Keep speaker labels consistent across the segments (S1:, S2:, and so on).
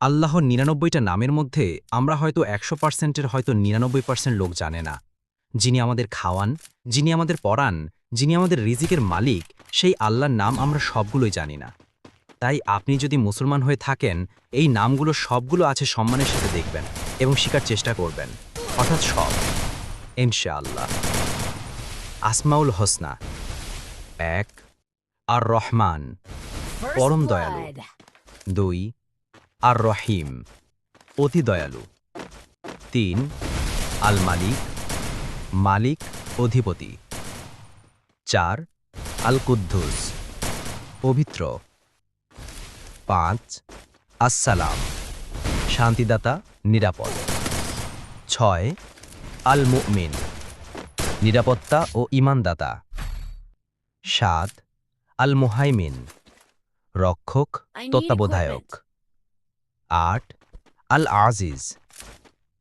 S1: আল্লাহর ৯৯টা নামের মধ্যে আমরা হয়তো ১০০%-এর হয়তো ৯৯% লোক জানে না। যিনি আমাদের খাওয়ান, যিনি আমাদের পড়ান, যিনি আমাদের রিজিকের মালিক, সেই আল্লাহর নাম আমরা সবগুলোই জানি না। তাই আপনি যদি মুসলমান হয়ে থাকেন, এই নামগুলো সবগুলো আছে সম্মানের সাথে দেখবেন এবং শিখার চেষ্টা করবেন, অর্থাৎ সব। ইনশাআল্লাহ। আসমাউল হোসনা ১, আর রহমান, পরম দয়ালু। ২, আর রহিম, অতি দয়ালু। ৩, আল মালিক, মালিক, অধিপতি। ৪, আল কুদ্দুস, পবিত্র। ৫, আসসালাম, শান্তিদাতা, নিরাপদ। ৬, আল মুমিন, নিরাপত্তা ও ঈমানদাতা। ৭, আল মুহাইমিন, রক্ষক, তত্ত্বাবধায়ক। ৮, আল আজিজ,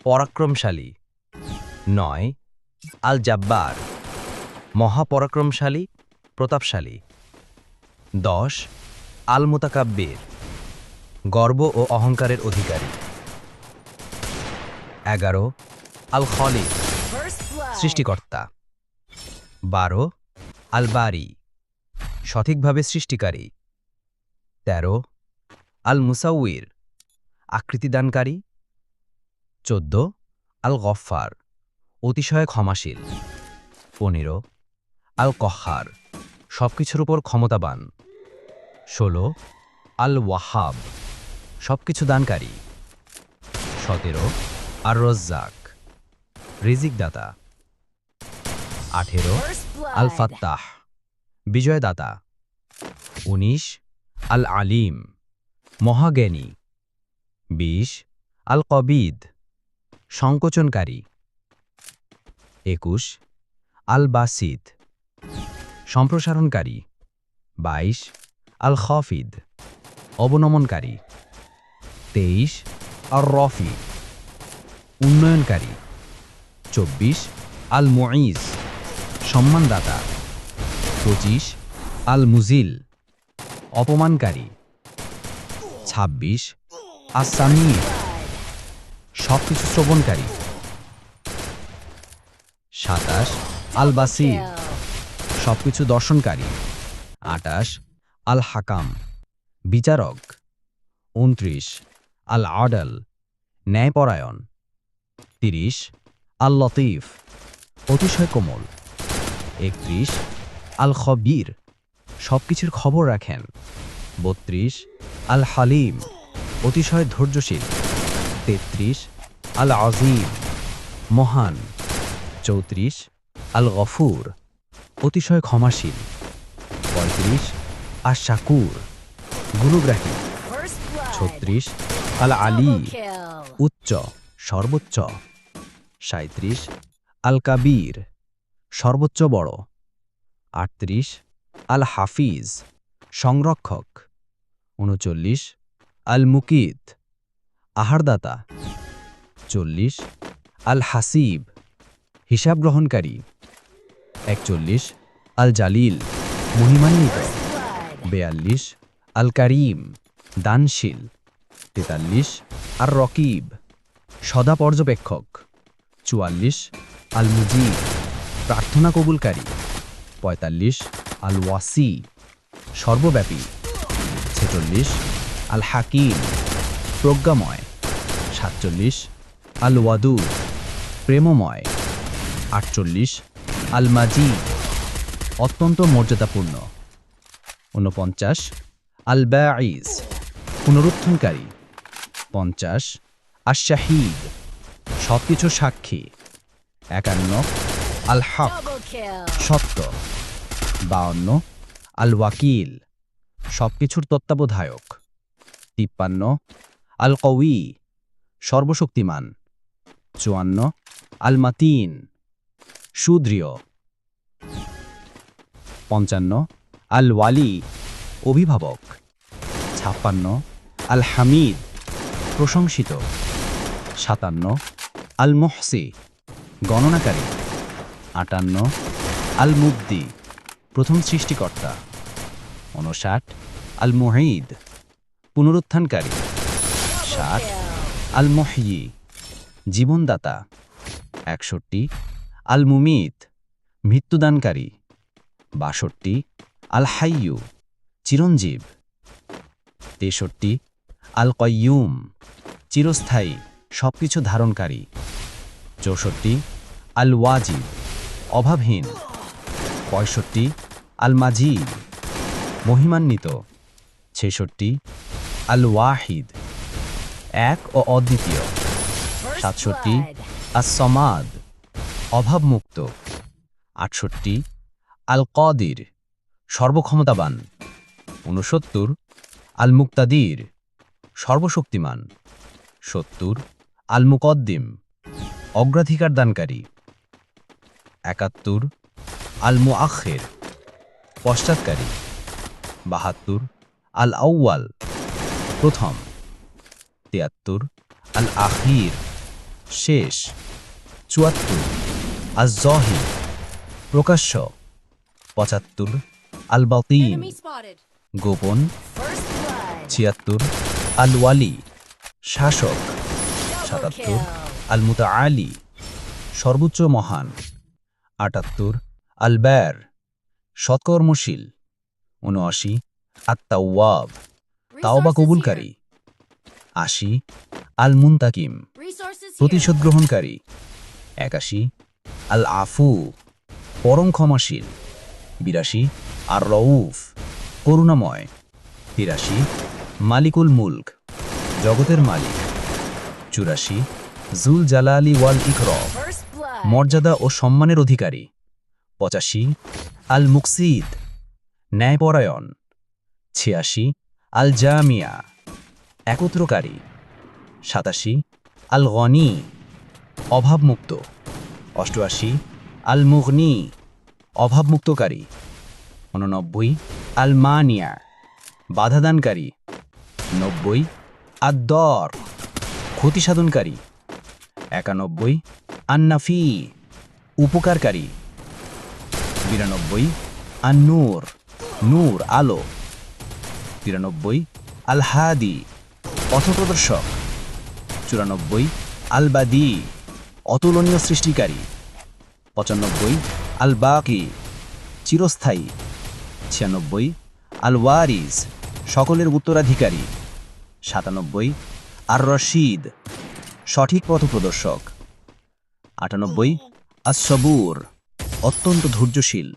S1: পরাক্রমশালী। ৯, আল জাব্বার, মহাপরাক্রমশালী, প্রতাপশালী। ১০, আল মুতাকাব্বির, গর্ব ও অহংকারের অধিকারী। ১১, আল খলিক, সৃষ্টিকর্তা। ১২, আল বারি, সঠিকভাবে সৃষ্টিকারী। ১৩, আল মুসাউইর, আকৃতিদানকারী। ১৪, আল গফফার, অতিশয় ক্ষমাশীল। ১৫, আল কহ্হার, সবকিছুর উপর ক্ষমতাবান। ১৬, আল ওয়াহাব, সবকিছু দানকারী। ১৭, আর রজ্জাক, রিজিকদাতা। ১৮, আল ফাত্তাহ, বিজয়দাতা। ১৯, আল আলিম, মহাজ্ঞানী। ২০, আল কবিদ, সংকোচনকারী। ২১, আল বাসিত, সম্প্রসারণকারী। ২২, আল খাফিদ, অবনমনকারী। ২৩, আর রফি, উন্নয়নকারী। ২৪, আল মুঈজ, সম্মানদাতা। ২৫, আল মুজিল, অপমানকারী। ২৬, আস সামির, সবকিছু শ্রবণকারী। ২৭, আল বাসির, সবকিছু দর্শনকারী। ২৮, আল হাকাম, বিচারক। ২৯, আল আডল, ন্যায়পরায়ণ। ৩০, আল লতিফ, অতিশয় কোমল। ৩১, আল খবির, সবকিছুর খবর রাখেন। ৩২, আল হালিম, অতিশয় ধৈর্যশীল। ৩৩, আল আজিম, মহান। ৩৪, আল গফুর, অতিশয় ক্ষমাশীল। ৩৫, আশ শাকুর, গুণগ্রাহী। ৩৬, আল আলী, উচ্চ, সর্বোচ্চ। ৩৭, আল কাবীর, সর্বোচ্চ বড়। ৩৮, আল হাফিজ, সংরক্ষক। ৩৯, আল মুকিত, আহারদাতা। ৪০, আল হাসিব, হিসাব গ্রহণকারী। ৪১, আল জালিল, মহিমান্বিত। ৪২, আল কারিম, দানশীল। ৪৩, আর রকিব, সদা পর্যবেক্ষক। ৪৪, আল মুজিব, প্রার্থনা কবুলকারী। ৪৫, আল ওয়াসি, সর্বব্যাপী। ৪৬, আল হাকিম, প্রজ্ঞাময়। ৪৭, আল ওয়াদুদ, প্রেমময়। ৪৮, আল মাজিদ, অত্যন্ত মর্যাদাপূর্ণ। ৪৯, আল বাঈজ, পুনরুত্থানকারী। ৫০, আশ শাহিদ, সবকিছুর সাক্ষী। ৫১, আল হক, সত্য। ৫২, আল ওয়াকিল, সবকিছুর তত্ত্বাবধায়ক। ৫৩, আল কওয়ি, সর্বশক্তিমান। ৫৪, আল মাতিন, সুদৃঢ়। ৫৫, আল ওয়ালি, অভিভাবক। ৫৬, আল হামিদ, প্রশংসিত। ৫৭, আল মুহসি, গণনাকারী। ৫৮, আল মুবদি, প্রথম সৃষ্টিকর্তা। ৫৯, আল মুঈদ, পুনরুত্থানকারী। 60 আল মুহয়ি জীবনদাতা 61 আল মুমিত মৃত্যুদানকারী 62 আল হাইয়ু চিরঞ্জীব 63 আল কয়্যুম চিরস্থায়ী সবকিছু ধারণকারী 64 আল ওয়াজিদ অভাবহীন 65 আল মাজিদ মহিমান্বিত 66 আল ওয়াহিদ এক ও অদ্বিতীয় 67 আস-সমাদ অভাবমুক্ত 68 আল কদির সর্বক্ষমতাবান 69 আল মুক্তাদির সর্বশক্তিমান 70 আল মুকদ্দিম অগ্রাধিকার দানকারী 71 আল মুআখির পশ্চাৎকারী 72 আল আউয়াল প্রথম 73 আল আখির শেষ 74 আল জহির প্রকাশ্য 75 আল বাতিন গোপন 76 আল ওয়ালি শাসক 77 আল মুতাআলি সর্বোচ্চ মহান 78 আল বার সৎকর্মশীল 79 আত-তাওয়াব তাওবা কবুলকারী 80 আল মুনতাকিম প্রতিশোধ গ্রহণকারী 81 আল আফু পরম ক্ষমাশীল 82 আর রউফ করুণাময় 83 মালিকুল মুলক জগতের মালিক 84 জুল জালালি ওয়াল ইকরাম মর্যাদা ও সম্মানের অধিকারী 85 আল মুকসিদ ন্যায়পরায়ণ 86 আল জামিয়া একত্রকারী 87 আল গনি অভাবমুক্ত 88 আল মুগনি অভাবমুক্তকারী 89 আল মানিয়া বাধাদানকারী 90 আদ-দর ক্ষতিসাধনকারী 91 আন-নাফি উপকারকারী 92 আন-নূর নূর আলো 93 আল হাদি পথপ্রদর্শক 94 আল বাদি অতুলনীয় সৃষ্টিকারী 95 আল বাকি চিরস্থায়ী 96 আল ওয়ারিস সকলের উত্তরাধিকারী 97 আর রশিদ সঠিক পথপ্রদর্শক 98 আস-সবুর অত্যন্ত ধৈর্যশীল